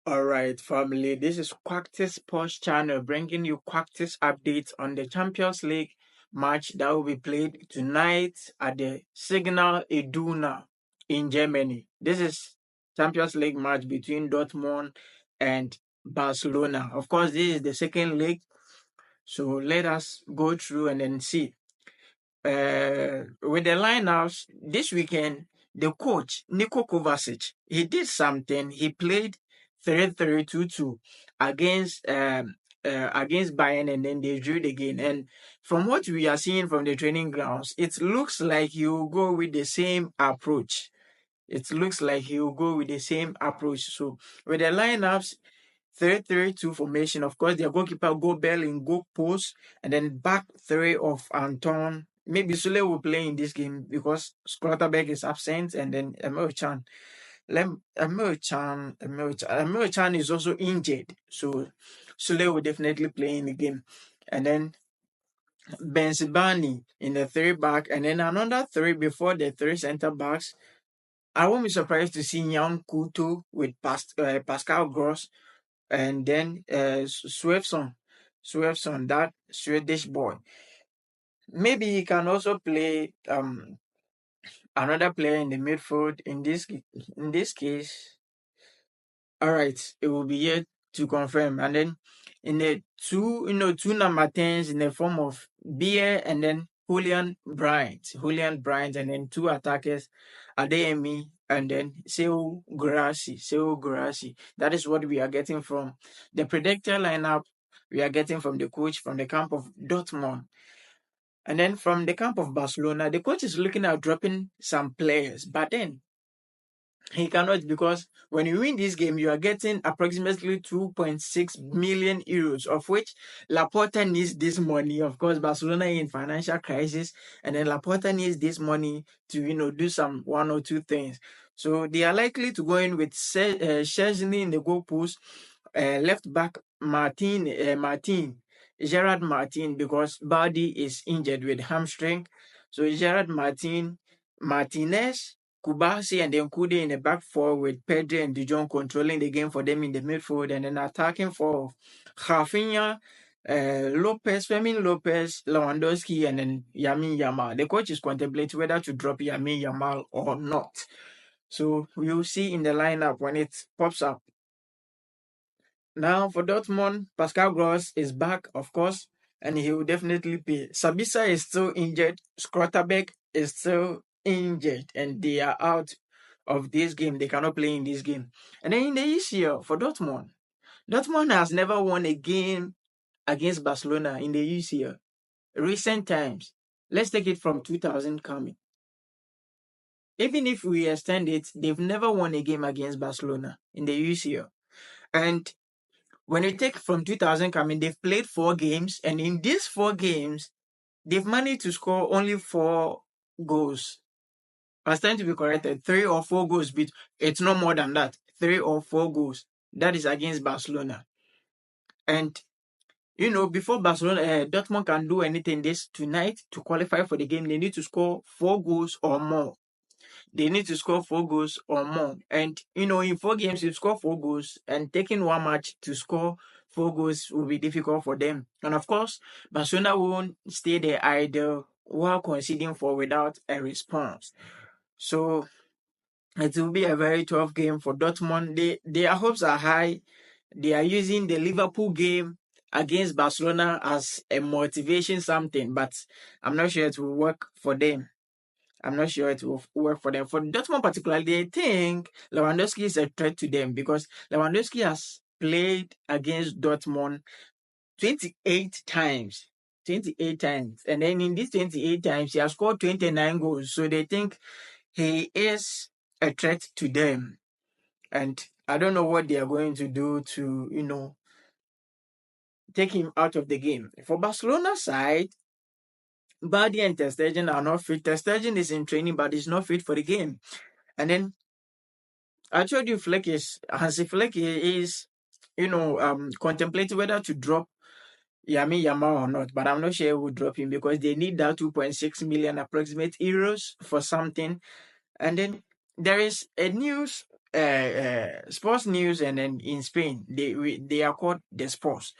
All right, family. This is Quactis Sports Channel bringing you Quactis updates on the Champions League match that will be played tonight at the Signal Iduna in Germany. This is Champions League match between Dortmund and Barcelona. Of course, this is the second leg, so let us go through and then see with the lineups this weekend, the coach Niko Kovacic, he did something. He played 3-3-2-2 against against Bayern, and then they drew the game. And from what we are seeing from the training grounds, it looks like he will go with the same approach. It looks like he will go with the same approach. So with the lineups, 3-3-2 formation. Of course, their goalkeeper go Bell in goal post, and then back three of Anton. Maybe Sule will play in this game because Schlotterbeck is absent, and then Emil Chan. Emil Chan is also injured, so Sule will definitely play in the game. And then Ben Sibani in the three back, and then another three before the three center backs. I won't be surprised to see Jan Kuto with Pascal Gross and then Swefson, that Swedish boy. Maybe he can also play another player in the midfield. In this case, all right, it will be yet to confirm. And then in the two number 10s in the form of Beer and then Julian Bryant, and then two attackers, Adeyemi and then Seu Gurasi. That is what we are getting from the predictor lineup. We are getting from the coach from the camp of Dortmund. And then from the camp of Barcelona, the coach is looking at dropping some players, but then he cannot, because when you win this game, you are getting approximately 2.6 million euros, of which Laporta needs this money. Of course, Barcelona is in financial crisis, and then Laporta needs this money to do some one or two things. So they are likely to go in with Szczesny in the goal post, left back Gerard Martin, because Bardi is injured with hamstring. So Gerard Martinez, Kubasi, and then Kude in the back four with Pedri and Dijon controlling the game for them in the midfield, and then attacking for Rafinha, Fermin Lopez, Lewandowski, and then Yamin Yamal. The coach is contemplating whether to drop Yamin Yamal or not. So we'll see in the lineup when it pops up. Now for Dortmund, Pascal Gross is back, of course, and he will definitely play. Sabitzer is still injured. Schlotterbeck is still injured, and they are out of this game. They cannot play in this game. And then in the UCL for Dortmund, Dortmund has never won a game against Barcelona in the UCL. Recent times, let's take it from 2000 coming. Even if we extend it, they've never won a game against Barcelona in the UCL. And when you take from 2000 coming, they've played 4 games, and in these 4 games, they've managed to score only 4 goals. I was trying to be corrected, 3 or 4 goals, but it's no more than that. 3 or 4 goals. That is against Barcelona. And before Barcelona, Dortmund can do anything this tonight to qualify for the game, they need to score 4 goals or more. They need to score 4 goals or more. And, in 4 games, you score 4 goals, and taking one match to score 4 goals will be difficult for them. And of course, Barcelona won't stay there idle while conceding 4 without a response. So it will be a very tough game for Dortmund. Their hopes are high. They are using the Liverpool game against Barcelona as a motivation something, but I'm not sure it will work for them. I'm not sure it will work for them. For Dortmund particularly, they think Lewandowski is a threat to them because Lewandowski has played against Dortmund 28 times. 28 times. And then in these 28 times, he has scored 29 goals. So they think he is a threat to them. And I don't know what they are going to do to, take him out of the game. For Barcelona side, Bardi and Ter Stegen are not fit. Ter Stegen is in training, but he's not fit for the game. And then I told you Hansi Flick is, contemplating whether to drop Yami Yamal or not, but I'm not sure he will drop him because they need that 2.6 million approximate euros for something. And then there is a news sports news, and then in Spain, they are called the Sports.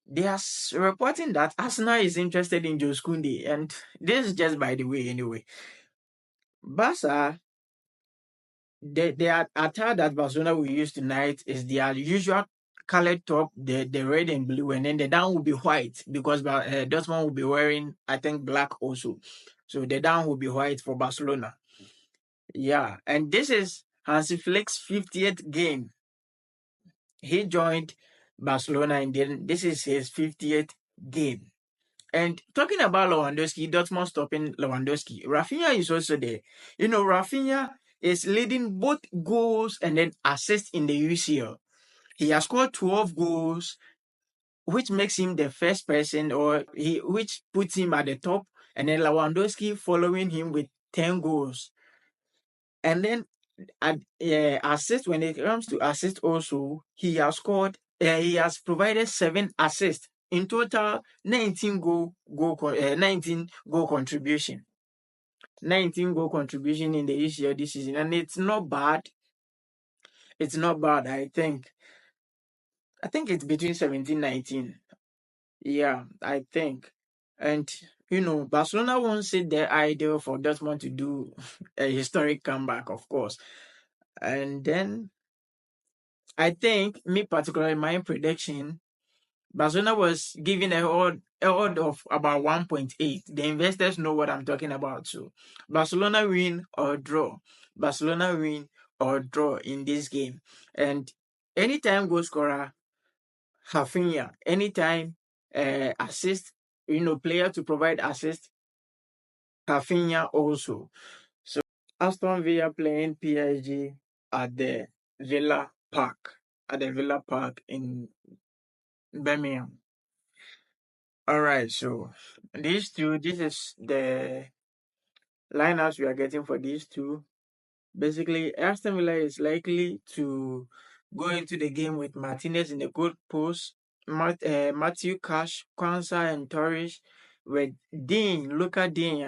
They are reporting that Arsenal is interested in Jules Koundé, and this is just by the way anyway. Barca, the attire that Barcelona will use tonight is their usual colored top, the red and blue, and then the down will be white because Dortmund will be wearing, I think, black also. So the down will be white for Barcelona. Yeah, and this is Hansi Flick's 50th game. He joined Barcelona, and then this is his 50th game. And talking about Lewandowski, Dortmund stopping Lewandowski, Rafinha is also there. You know, Rafinha is leading both goals and then assists in the UCL. He has scored 12 goals, which makes him the first person, which puts him at the top, and then Lewandowski following him with 10 goals. And then at assist, when it comes to assist also, he has provided 7 assists in total. 19 goal contribution, 19 goal contribution in the UCL this season, and it's not bad. It's not bad. I think it's between 17, 19. Yeah, I think. And Barcelona won't sit there idle for Dortmund to do a historic comeback, of course. And then I think, me particularly, my prediction, Barcelona was given a odd of about 1.8. The investors know what I'm talking about. So Barcelona win or draw. Barcelona win or draw in this game. And anytime goal scorer, Rafinha. Anytime assist, player to provide assist, Rafinha also. So Aston Villa playing PSG at the Villa Park. At the Villa Park in Birmingham. All right, so this is the lineups we are getting for these two. Basically, Aston Villa is likely to go into the game with Martinez in the goal post, Matthew Cash, Kwanzaa, and Torres, with Luka Dean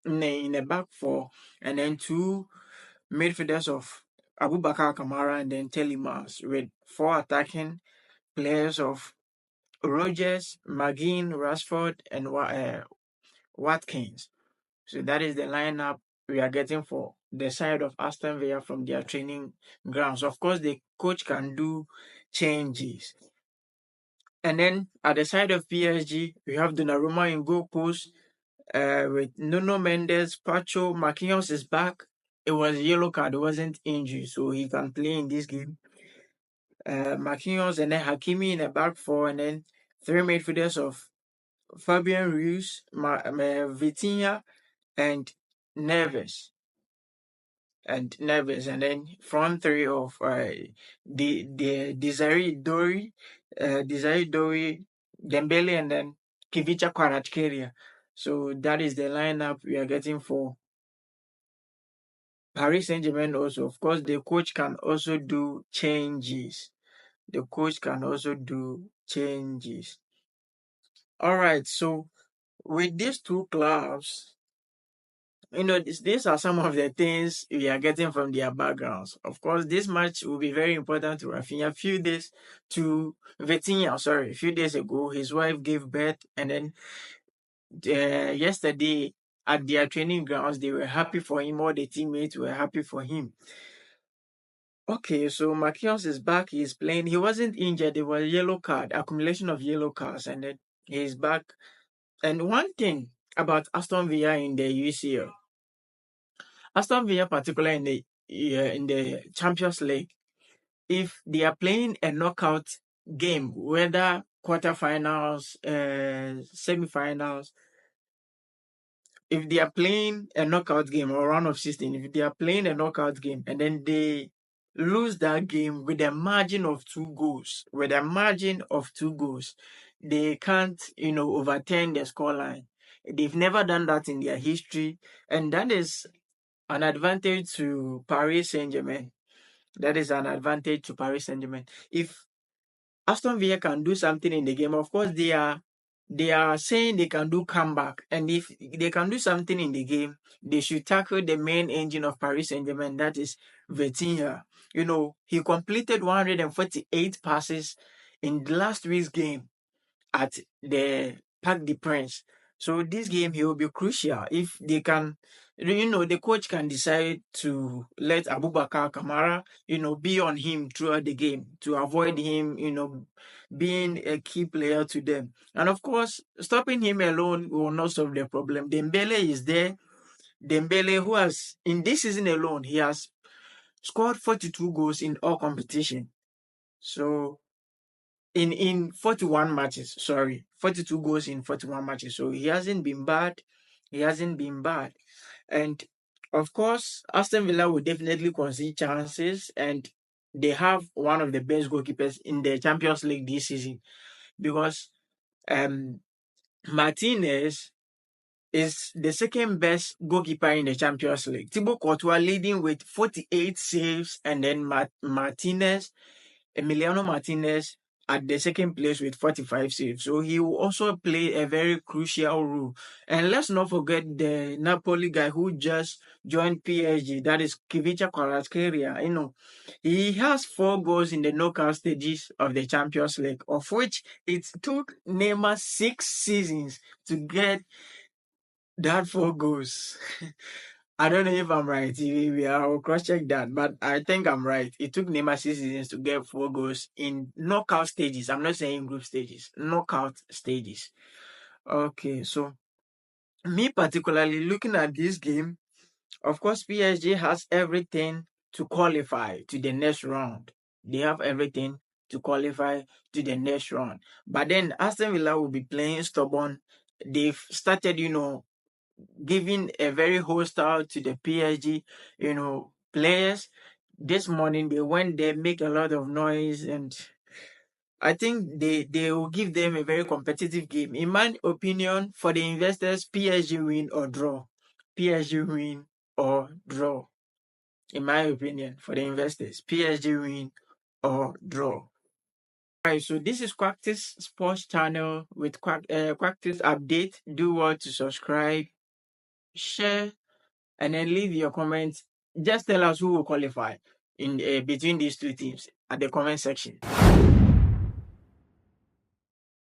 in the back four, and then two midfielders of Abubakar Kamara and then Telemans, with four attacking players of Rogers, McGinn, Rashford, and Watkins. So that is the lineup we are getting for the side of Aston Villa from their training grounds. Of course, the coach can do changes. And then at the side of PSG, we have Donnarumma in goal post with Nuno Mendes, Pacho, Marquinhos is back. It was a yellow card, it wasn't injury, so he can play in this game. Marquinhos and then Hakimi in the back four, and then three midfielders of Fabian Ruiz, Vitinha, and Neves. And then front three of the Desiree Dori, Dembele, and then Kivicha Kvaratskhelia. So that is the lineup we are getting for Paris Saint-Germain. Also, of course, the coach can also do changes. The coach can also do changes. All right. So with these two clubs, these are some of the things we are getting from their backgrounds. Of course, this match will be very important to Rafinha. A few days ago, his wife gave birth, and then yesterday at their training grounds, they were happy for him. All the teammates were happy for him. Okay, so Marquinhos is back. He's playing. He wasn't injured. There was a yellow card, accumulation of yellow cards, and then he's back. And one thing about Aston Villa in the UCL, Aston Villa, particularly in the Champions League, if they are playing a knockout game, whether quarterfinals, semifinals, if they are playing a knockout game or round of 16, if they are playing a knockout game and then they lose that game with a margin of 2 goals, they can't, overturn the scoreline. They've never done that in their history, and that is an advantage to Paris Saint-Germain. That is an advantage to Paris Saint-Germain. If Aston Villa can do something in the game, of course, they are they are saying they can do comeback, and if they can do something in the game, they should tackle the main engine of Paris Saint-Germain, that is Vitinha. He completed 148 passes in last week's game at the Parc des Princes. So this game he will be crucial if they can. The coach can decide to let Abubakar Kamara, be on him throughout the game to avoid him, being a key player to them. And of course, stopping him alone will not solve the problem. Dembele is there. Dembele, who has in this season alone, he has scored 42 goals in all competition. So in 41 matches, sorry, 42 goals in 41 matches. So he hasn't been bad. He hasn't been bad. And of course, Aston Villa will definitely concede chances, and they have one of the best goalkeepers in the Champions League this season because um Martinez is the second best goalkeeper in the Champions League. Thibaut Courtois leading with 48 saves, and then Emiliano Martinez at the second place with 45 saves. So he will also play a very crucial role. And let's not forget the Napoli guy who just joined PSG, that is Kivicha Kvaratskhelia. He has 4 goals in the knockout stages of the Champions League, of which it took Neymar 6 seasons to get that 4 goals. I don't know if I'm right. I will cross check that, but I think I'm right. It took Neymar 6 seasons to get 4 goals in knockout stages. I'm not saying group stages, knockout stages. Okay, so me particularly looking at this game, of course, PSG has everything to qualify to the next round. They have everything to qualify to the next round. But then Aston Villa will be playing stubborn. They've started, giving a very hostile to the PSG, players. This morning they went there, make a lot of noise, and I think they will give them a very competitive game. In my opinion, for the investors, PSG win or draw. PSG win or draw. In my opinion, for the investors, PSG win or draw. Alright, so this is Quactis Sports Channel with Quactis Update. Do well to subscribe, share, and then leave your comments. Just tell us who will qualify in between these two teams at the comment section.